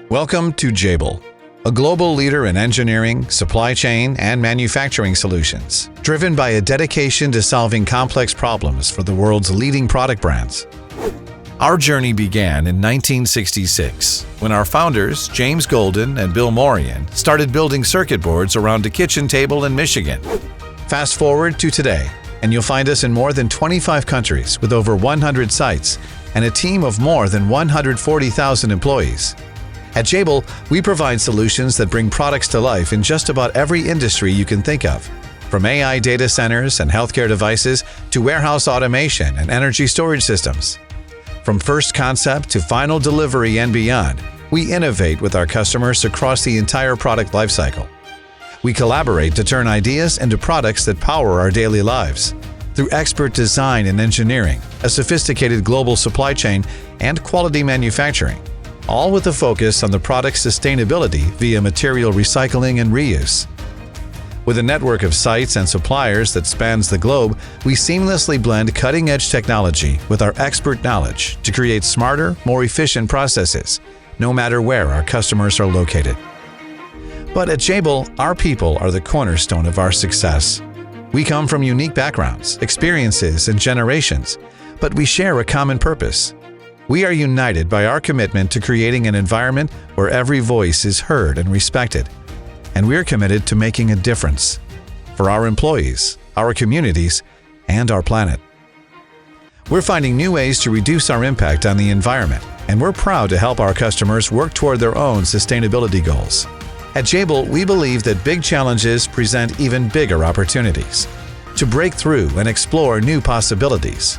Welcome to Jabil, a global leader in engineering, supply chain, and manufacturing solutions, driven by a dedication to solving complex problems for the world's leading product brands. Our journey began in 1966, when our founders, James Golden and Bill Morian, started building circuit boards around a kitchen table in Michigan. Fast forward to today, and you'll find us in more than 25 countries with over 100 sites and a team of more than 140,000 employees. At Jabil, we provide solutions that bring products to life in just about every industry you can think of, from AI data centers and healthcare devices to warehouse automation and energy storage systems. From first concept to final delivery and beyond, we innovate with our customers across the entire product lifecycle. We collaborate to turn ideas into products that power our daily lives. Through expert design and engineering, a sophisticated global supply chain, and quality manufacturing, all with a focus on the product's sustainability via material recycling and reuse. With a network of sites and suppliers that spans the globe, we seamlessly blend cutting-edge technology with our expert knowledge to create smarter, more efficient processes, no matter where our customers are located. But at Jabil, our people are the cornerstone of our success. We come from unique backgrounds, experiences, and generations, but we share a common purpose. We are united by our commitment to creating an environment where every voice is heard and respected. And we're committed to making a difference for our employees, our communities, and our planet. We're finding new ways to reduce our impact on the environment, and we're proud to help our customers work toward their own sustainability goals. At Jabil, we believe that big challenges present even bigger opportunities to break through and explore new possibilities.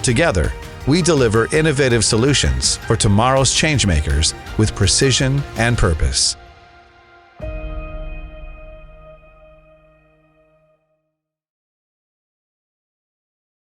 Together, we deliver innovative solutions for tomorrow's changemakers with precision and purpose.